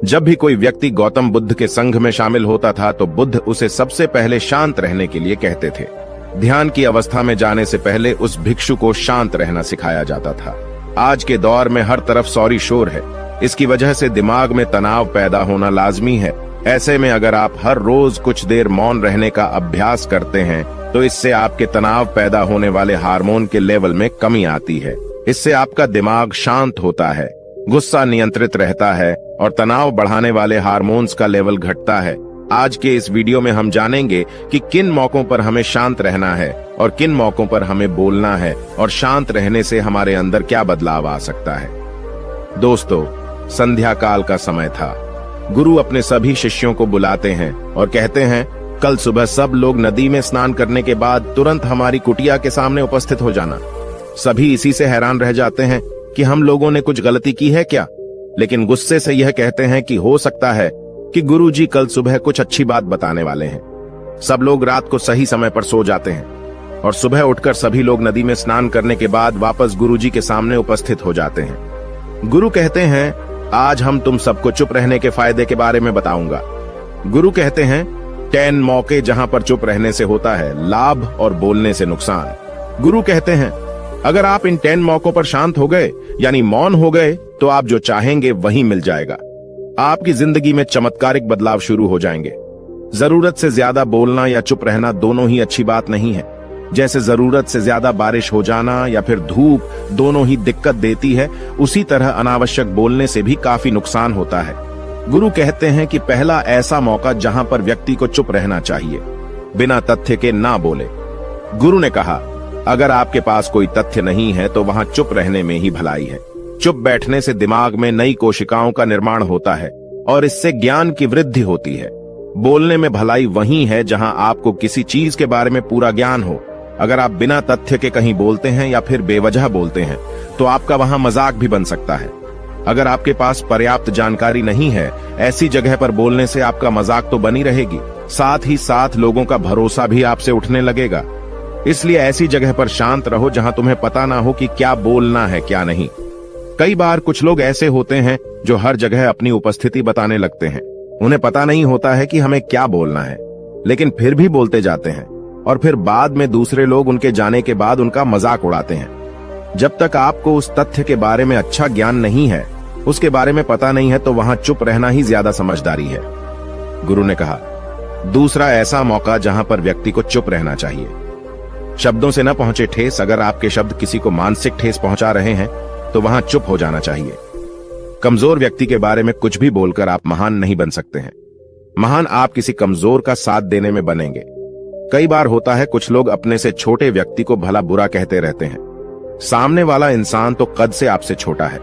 जब भी कोई व्यक्ति गौतम बुद्ध के संघ में शामिल होता था तो बुद्ध उसे सबसे पहले शांत रहने के लिए कहते थे। ध्यान की अवस्था में जाने से पहले उस भिक्षु को शांत रहना सिखाया जाता था। आज के दौर में हर तरफ सौरी शोर है। इसकी वजह से दिमाग में तनाव पैदा होना लाजमी है। ऐसे में अगर आप हर रोज कुछ देर मौन रहने का अभ्यास करते हैं तो इससे आपके तनाव पैदा होने वाले हार्मोन के लेवल में कमी आती है। इससे आपका दिमाग शांत होता है, गुस्सा नियंत्रित रहता है और तनाव बढ़ाने वाले हार्मोन्स का लेवल घटता है। आज के इस वीडियो में हम जानेंगे कि किन मौकों पर हमें शांत रहना है और किन मौकों पर हमें बोलना है और शांत रहने से हमारे अंदर क्या बदलाव आ सकता है। दोस्तों, संध्या काल का समय था। गुरु अपने सभी शिष्यों को बुलाते हैं और कहते हैं, कल सुबह सब लोग नदी में स्नान करने के बाद तुरंत हमारी कुटिया के सामने उपस्थित हो जाना। सभी इसी से हैरान रह जाते हैं कि हम लोगों ने कुछ गलती की है क्या, लेकिन गुस्से से यह कहते हैं कि हो सकता है कि गुरुजी कल सुबह कुछ अच्छी बात बताने वाले हैं। सब लोग रात को सही समय पर सो जाते हैं और सुबह उठकर सभी लोग नदी में स्नान करने के बाद वापस गुरुजी के सामने उपस्थित हो जाते हैं। गुरु कहते हैं, आज हम तुम सबको चुप रहने के फायदे के बारे में बताऊंगा। गुरु कहते हैं, 10 मौके जहां पर चुप रहने से होता है लाभ और बोलने से नुकसान। गुरु कहते हैं, अगर आप इन 10 मौकों पर शांत हो गए यानी मौन हो गए तो आप जो चाहेंगे वही मिल जाएगा। आपकी जिंदगी में चमत्कारिक बदलाव शुरू हो जाएंगे। जरूरत से ज्यादा बोलना या चुप रहना दोनों ही अच्छी बात नहीं है। जैसे जरूरत से ज्यादा बारिश हो जाना या फिर धूप दोनों ही दिक्कत देती है, उसी तरह अनावश्यक बोलने से भी काफी नुकसान होता है। गुरु कहते हैं कि पहला ऐसा मौका जहां पर व्यक्ति को चुप रहना चाहिए, बिना तथ्य के ना बोले। गुरु ने कहा, अगर आपके पास कोई तथ्य नहीं है तो वहां चुप रहने में ही भलाई है। चुप बैठने से दिमाग में नई कोशिकाओं का निर्माण होता है और इससे ज्ञान की वृद्धि होती है। बोलने में भलाई वही है जहां आपको किसी चीज के बारे में पूरा ज्ञान हो। अगर आप बिना तथ्य के कहीं बोलते हैं या फिर बेवजह बोलते हैं तो आपका वहां मजाक भी बन सकता है। अगर आपके पास पर्याप्त जानकारी नहीं है, ऐसी जगह पर बोलने से आपका मजाक तो बनी रहेगी, साथ ही साथ लोगों का भरोसा भी आपसे उठने लगेगा। इसलिए ऐसी जगह पर शांत रहो जहां तुम्हें पता ना हो कि क्या बोलना है क्या नहीं। कई बार कुछ लोग ऐसे होते हैं जो हर जगह अपनी उपस्थिति बताने लगते हैं। उन्हें पता नहीं होता है कि हमें क्या बोलना है, लेकिन फिर भी बोलते जाते हैं और फिर बाद में दूसरे लोग उनके जाने के बाद उनका मजाक उड़ाते हैं। जब तक आपको उस तथ्य के बारे में अच्छा ज्ञान नहीं है, उसके बारे में पता नहीं है, तो वहां चुप रहना ही ज्यादा समझदारी है। गुरु ने कहा, दूसरा ऐसा मौका जहां पर व्यक्ति को चुप रहना चाहिए। शब्दों से न पहुंचे ठेस। अगर आपके शब्द किसी को मानसिक ठेस पहुंचा रहे हैं तो वहां चुप हो जाना चाहिए। कमजोर व्यक्ति के बारे में कुछ भी बोलकर आप महान नहीं बन सकते हैं। महान आप किसी कमजोर का साथ देने में बनेंगे। कई बार होता है कुछ लोग अपने से छोटे व्यक्ति को भला बुरा कहते रहते हैं। सामने वाला इंसान तो कद से आपसे छोटा है,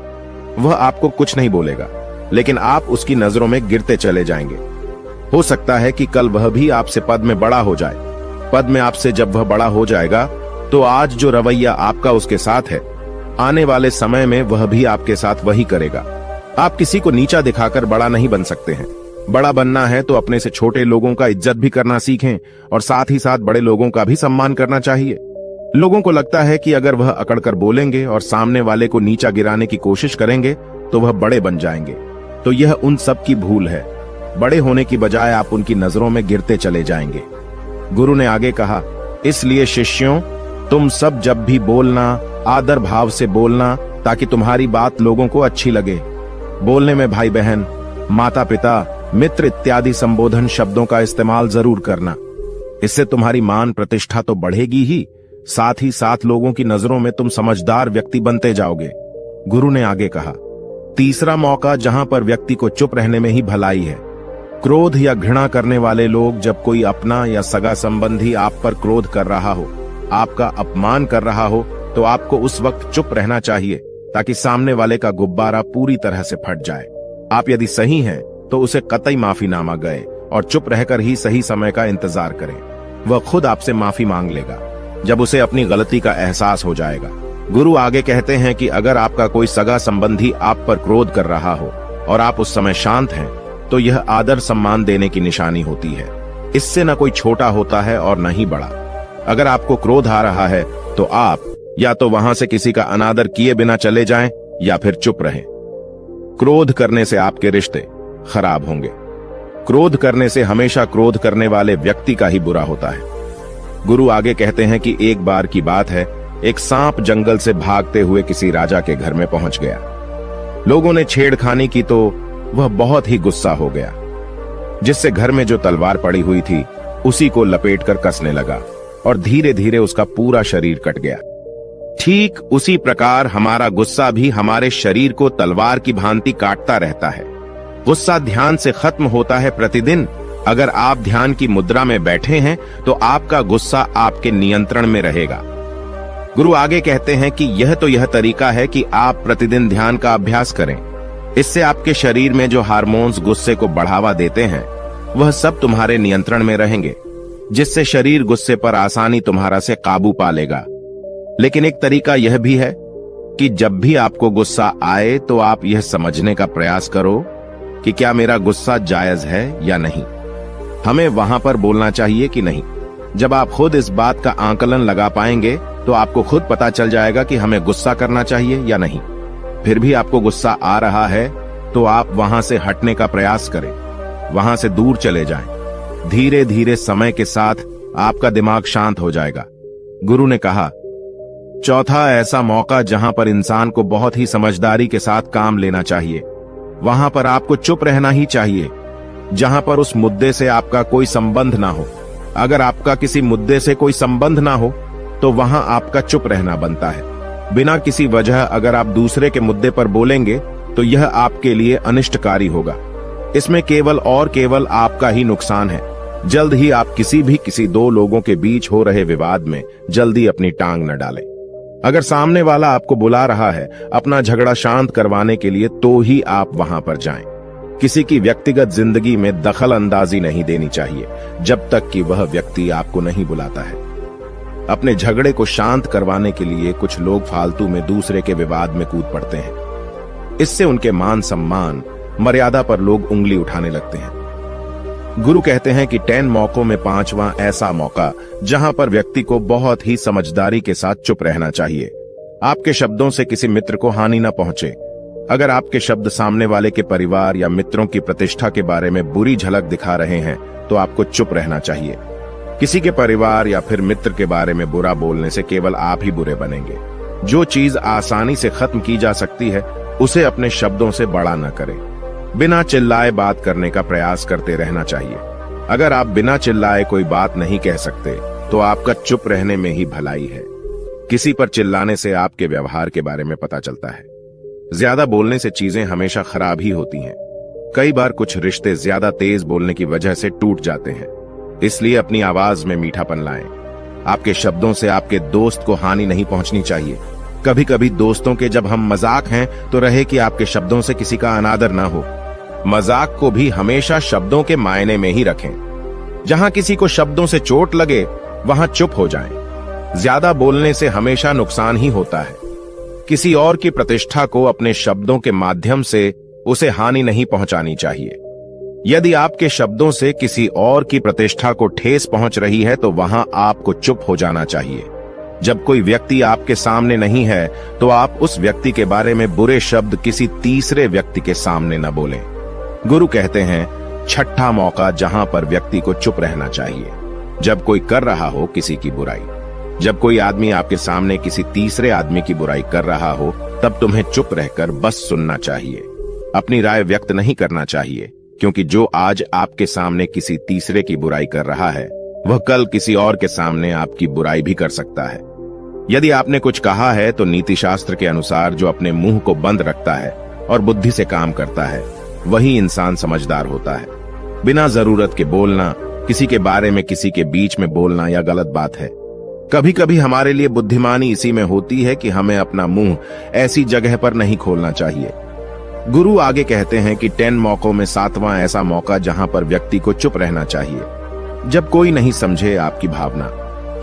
वह आपको कुछ नहीं बोलेगा, लेकिन आप उसकी नजरों में गिरते चले जाएंगे। हो सकता है कि कल वह भी आपसे पद में बड़ा हो जाए। पद में आपसे जब वह बड़ा हो जाएगा तो आज जो रवैया आपका उसके साथ है, आने वाले समय में वह भी आपके साथ वही करेगा। आप किसी को नीचा दिखाकर बड़ा नहीं बन सकते हैं। बड़ा बनना है तो अपने से छोटे लोगों का इज्जत भी करना सीखें और साथ ही साथ बड़े लोगों का भी सम्मान करना चाहिए। लोगों को लगता है कि अगर वह अकड़कर बोलेंगे और सामने वाले को नीचा गिराने की कोशिश करेंगे तो वह बड़े बन जाएंगे, तो यह उन सब की भूल है। बड़े होने की बजाय आप उनकी नजरों में गिरते चले जाएंगे। गुरु ने आगे कहा, इसलिए शिष्यों, तुम सब जब भी बोलना आदर भाव से बोलना, ताकि तुम्हारी बात लोगों को अच्छी लगे। बोलने में भाई बहन, माता पिता, मित्र इत्यादि संबोधन शब्दों का इस्तेमाल जरूर करना। इससे तुम्हारी मान प्रतिष्ठा तो बढ़ेगी ही, साथ ही साथ लोगों की नजरों में तुम समझदार व्यक्ति बनते जाओगे। गुरु ने आगे कहा, तीसरा मौका जहां पर व्यक्ति को चुप रहने में ही भलाई है। क्रोध या घृणा करने वाले लोग, जब कोई अपना या सगा संबंधी आप पर क्रोध कर रहा हो, आपका अपमान कर रहा हो, तो आपको उस वक्त चुप रहना चाहिए ताकि सामने वाले का गुब्बारा पूरी तरह से फट जाए। आप यदि सही हैं तो उसे कतई माफीनामा गए और चुप रहकर ही सही समय का इंतजार करें। वह खुद आपसे माफी मांग लेगा जब उसे अपनी गलती का एहसास हो जाएगा। गुरु आगे कहते हैं कि अगर आपका कोई सगा संबंधी आप पर क्रोध कर रहा हो और आप उस समय शांत हैं, तो यह आदर सम्मान देने की निशानी होती है। इससे न कोई छोटा होता है और न ही बड़ा। अगर आपको क्रोध आ रहा है तो आप या तो वहां से किसी का अनादर किए बिना चले जाएं या फिर चुप रहें। क्रोध करने से आपके रिश्ते, खराब होंगे। क्रोध करने से हमेशा क्रोध करने वाले व्यक्ति का ही बुरा होता है। गुरु आगे कहते हैं कि एक बार की बात है, एक सांप जंगल से भागते हुए किसी राजा के घर में पहुंच गया। लोगों ने छेड़खानी की तो वह बहुत ही गुस्सा हो गया, जिससे घर में जो तलवार पड़ी हुई थी उसी को लपेटकर कसने लगा और धीरे धीरे उसका पूरा शरीर कट गया। ठीक उसी प्रकार हमारा गुस्सा भी हमारे शरीर को तलवार की भांति काटता रहता है। गुस्सा ध्यान से खत्म होता है प्रतिदिन। अगर आप ध्यान की मुद्रा में बैठे हैं तो आपका गुस्सा आपके नियंत्रण में रहेगा। गुरु आगे कहते हैं कि यह तरीका है कि आप प्रतिदिन ध्यान का अभ्यास करें। इससे आपके शरीर में जो हार्मोन्स गुस्से को बढ़ावा देते हैं वह सब तुम्हारे नियंत्रण में रहेंगे, जिससे शरीर गुस्से पर आसानी तुम्हारा से काबू पा लेगा। लेकिन एक तरीका यह भी है कि जब भी आपको गुस्सा आए तो आप यह समझने का प्रयास करो कि क्या मेरा गुस्सा जायज है या नहीं। हमें वहां पर बोलना चाहिए कि नहीं। जब आप खुद इस बात का आकलन लगा पाएंगे तो आपको खुद पता चल जाएगा कि हमें गुस्सा करना चाहिए या नहीं। फिर भी आपको गुस्सा आ रहा है तो आप वहां से हटने का प्रयास करें, वहां से दूर चले जाएं। धीरे धीरे समय के साथ आपका दिमाग शांत हो जाएगा। गुरु ने कहा, चौथा ऐसा मौका जहां पर इंसान को बहुत ही समझदारी के साथ काम लेना चाहिए, वहां पर आपको चुप रहना ही चाहिए। जहां पर उस मुद्दे से आपका कोई संबंध ना हो। अगर आपका किसी मुद्दे से कोई संबंध ना हो तो वहां आपका चुप रहना बनता है। बिना किसी वजह अगर आप दूसरे के मुद्दे पर बोलेंगे तो यह आपके लिए अनिष्टकारी होगा। इसमें केवल और केवल आपका ही नुकसान है। जल्द ही आप किसी दो लोगों के बीच हो रहे विवाद में जल्दी अपनी टांग न डालें। अगर सामने वाला आपको बुला रहा है अपना झगड़ा शांत करवाने के लिए तो ही आप वहां पर जाएं। किसी की व्यक्तिगत जिंदगी में दखल अंदाजी नहीं देनी चाहिए जब तक कि वह व्यक्ति आपको नहीं बुलाता है। अपने झगड़े को शांत करवाने के लिए कुछ लोग फालतू में दूसरे के विवाद में कूद पड़ते हैं। इससे उनके मान सम्मान मर्यादा पर लोग उंगली उठाने लगते हैं। गुरु कहते हैं कि 10 मौकों में 5वां ऐसा मौका जहां पर व्यक्ति को बहुत ही समझदारी के साथ चुप रहना चाहिए। आपके शब्दों से किसी मित्र को हानि न पहुंचे। अगर आपके शब्द सामने वाले के परिवार या मित्रों की प्रतिष्ठा के बारे में बुरी झलक दिखा रहे हैं तो आपको चुप रहना चाहिए। किसी के परिवार या फिर मित्र के बारे में बुरा बोलने से केवल आप ही बुरे बनेंगे। जो चीज आसानी से खत्म की जा सकती है उसे अपने शब्दों से बड़ा न करें। बिना चिल्लाए बात करने का प्रयास करते रहना चाहिए। अगर आप बिना चिल्लाए कोई बात नहीं कह सकते तो आपका चुप रहने में ही भलाई है। किसी पर चिल्लाने से आपके व्यवहार के बारे में पता चलता है। ज्यादा बोलने से चीजें हमेशा खराब ही होती हैं। कई बार कुछ रिश्ते ज्यादा तेज बोलने की वजह से टूट जाते हैं। इसलिए अपनी आवाज में मीठापन लाएं। आपके शब्दों से आपके दोस्त को हानि नहीं पहुंचनी चाहिए। कभी कभी दोस्तों के जब हम मजाक हैं तो रहे कि आपके शब्दों से किसी का अनादर ना हो। मजाक को भी हमेशा शब्दों के मायने में ही रखें। जहां किसी को शब्दों से चोट लगे वहां चुप हो जाएं। ज्यादा बोलने से हमेशा नुकसान ही होता है। किसी और की प्रतिष्ठा को अपने शब्दों के माध्यम से उसे हानि नहीं पहुंचानी चाहिए। यदि आपके शब्दों से किसी और की प्रतिष्ठा को ठेस पहुंच रही है तो वहां आपको चुप हो जाना चाहिए। जब कोई व्यक्ति आपके सामने नहीं है तो आप उस व्यक्ति के बारे में बुरे शब्द किसी तीसरे व्यक्ति के सामने न बोलें। गुरु कहते हैं, छठा मौका जहां पर व्यक्ति को चुप रहना चाहिए, जब कोई कर रहा हो किसी की बुराई। जब कोई आदमी आपके सामने किसी तीसरे आदमी की बुराई कर रहा हो तब तुम्हें चुप रहकर बस सुनना चाहिए। अपनी राय व्यक्त नहीं करना चाहिए, क्योंकि जो आज आपके सामने किसी तीसरे की बुराई कर रहा है वह कल किसी और के सामने आपकी बुराई भी कर सकता है। यदि आपने कुछ कहा है तो नीति शास्त्र के अनुसार जो अपने मुंह को बंद रखता है और बुद्धि से काम करता है वही इंसान समझदार होता है। बिना जरूरत के बोलना, किसी के बारे में किसी के बीच में बोलना यह गलत बात है। कभी कभी हमारे लिए बुद्धिमानी इसी में होती है कि हमें अपना मुंह ऐसी जगह पर नहीं खोलना चाहिए। गुरु आगे कहते हैं कि 10 मौकों में 7वां ऐसा मौका जहां पर व्यक्ति को चुप रहना चाहिए, जब कोई नहीं समझे आपकी भावना।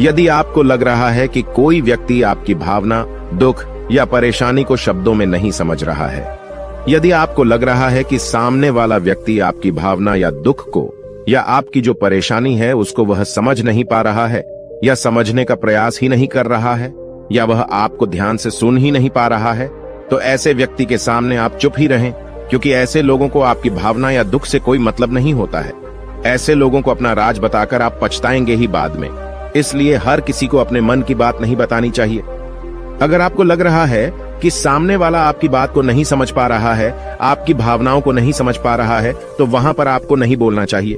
यदि आपको लग रहा है कि कोई व्यक्ति आपकी भावना, दुख या परेशानी को शब्दों में नहीं समझ रहा है, यदि आपको लग रहा है कि सामने वाला व्यक्ति आपकी भावना या दुख को या आपकी जो परेशानी है उसको वह समझ नहीं पा रहा है या समझने का प्रयास ही नहीं कर रहा है या वह आपको ध्यान से सुन ही नहीं पा रहा है, तो ऐसे व्यक्ति के सामने आप चुप ही रहें। क्योंकि ऐसे लोगों को आपकी भावना या दुख से कोई मतलब नहीं होता है। ऐसे लोगों को अपना राज बताकर आप पछताएंगे ही बाद में। इसलिए हर किसी को अपने मन की बात नहीं बतानी चाहिए। अगर आपको लग रहा है कि सामने वाला आपकी बात को नहीं समझ पा रहा है, आपकी भावनाओं को नहीं समझ पा रहा है, तो वहां पर आपको नहीं बोलना चाहिए,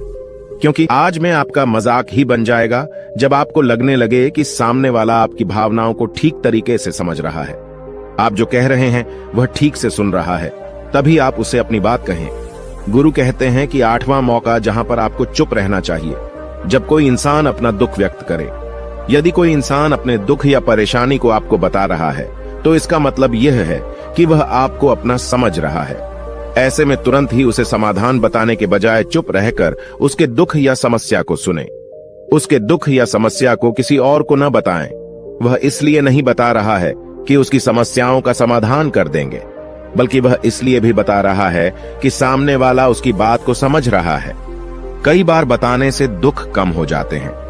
क्योंकि आज में आपका मजाक ही बन जाएगा जब आपको लगने लगे कि सामने वाला आपकी भावनाओं को ठीक तरीके से समझ रहा है। आप जो कह रहे हैं वह ठीक से सुन रहा है, तभी आप उसे अपनी बात कहें। गुरु कहते हैं कि 8वां मौका जहां पर आपको चुप रहना चाहिए, जब कोई इंसान अपना दुख व्यक्त करे। यदि कोई इंसान अपने दुख या परेशानी को आपको बता रहा है, तो इसका मतलब यह है कि वह आपको अपना समझ रहा है। ऐसे में तुरंत ही उसे समाधान बताने के बजाय चुप रहकर उसके दुख या समस्या को सुने। उसके दुख या समस्या को किसी और को न बताएं। वह इसलिए नहीं बता रहा है कि उसकी समस्याओं का समाधान कर देंगे, बल्कि वह इसलिए भी बता रहा है कि सामने वाला उसकी बात को समझ रहा है। कई बार बताने से दुख कम हो जाते हैं।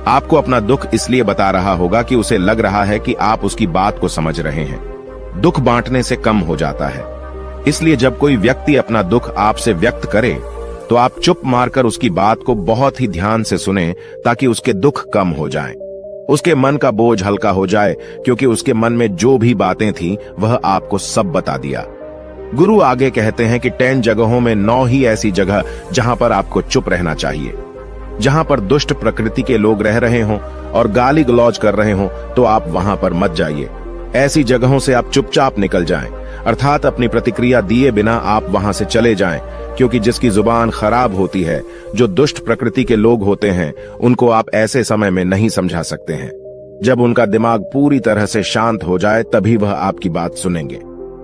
आपको अपना दुख इसलिए बता रहा होगा कि उसे लग रहा है कि आप उसकी बात को समझ रहे हैं। दुख बांटने से कम हो जाता है। इसलिए जब कोई व्यक्ति अपना दुख आपसे व्यक्त करे, तो आप चुप मारकर उसकी बात को बहुत ही ध्यान से सुनें, ताकि उसके दुख कम हो जाएं। उसके मन का बोझ हल्का हो जाए, क्योंकि उसके मन में जो भी बातें थीं, वह आपको सब बता दिया। गुरु आगे कहते हैं कि 10 जगहों में 9 ही ऐसी जगह जहां पर आपको चुप रहना चाहिए। जहां पर दुष्ट प्रकृति के लोग रह रहे हों और गाली गलौज कर रहे हों, तो आप वहां पर मत जाइए। ऐसी जगहों से आप चुपचाप निकल जाएं, अर्थात अपनी प्रतिक्रिया दिए बिना आप वहां से चले जाएं, क्योंकि जिसकी जुबान खराब होती है, जो दुष्ट प्रकृति के लोग होते हैं, उनको आप ऐसे समय में नहीं समझा सकते हैं। जब उनका दिमाग पूरी तरह से शांत हो जाए, तभी वह आपकी बात सुनेंगे।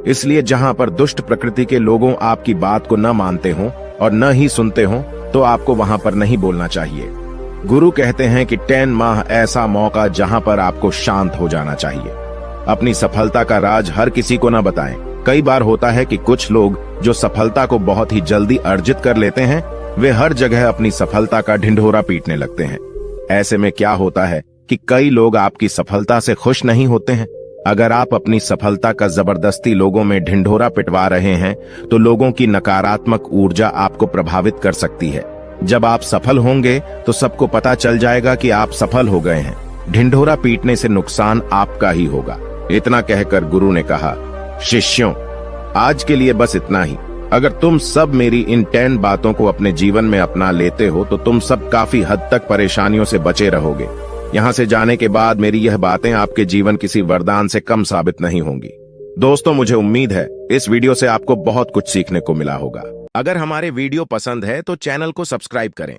इसलिए जहां पर दुष्ट प्रकृति के लोगों आपकी बात को न मानते हों और न ही सुनते हों, तो आपको वहां पर नहीं बोलना चाहिए। गुरु कहते हैं कि 10 माह ऐसा मौका जहां पर आपको शांत हो जाना चाहिए। अपनी सफलता का राज हर किसी को न बताएं। कई बार होता है कि कुछ लोग जो सफलता को बहुत ही जल्दी अर्जित कर लेते हैं, वे हर जगह अपनी सफलता का ढिंढोरा पीटने लगते हैं। ऐसे में क्या होता है कि कई लोग आपकी सफलता से खुश नहीं होते हैं। अगर आप अपनी सफलता का जबरदस्ती लोगों में ढिंढोरा पिटवा रहे हैं, तो लोगों की नकारात्मक ऊर्जा आपको प्रभावित कर सकती है। जब आप सफल होंगे, तो सबको पता चल जाएगा कि आप सफल हो गए हैं। ढिंढोरा पीटने से नुकसान आपका ही होगा। इतना कहकर गुरु ने कहा, शिष्यों, आज के लिए बस इतना ही। अगर तुम सब मेरी इन 10 बातों को अपने जीवन में अपना लेते हो, तो तुम सब काफी हद तक परेशानियों से बचे रहोगे। यहाँ से जाने के बाद मेरी यह बातें आपके जीवन किसी वरदान से कम साबित नहीं होंगी। दोस्तों, मुझे उम्मीद है इस वीडियो से आपको बहुत कुछ सीखने को मिला होगा। अगर हमारे वीडियो पसंद है तो चैनल को सब्सक्राइब करें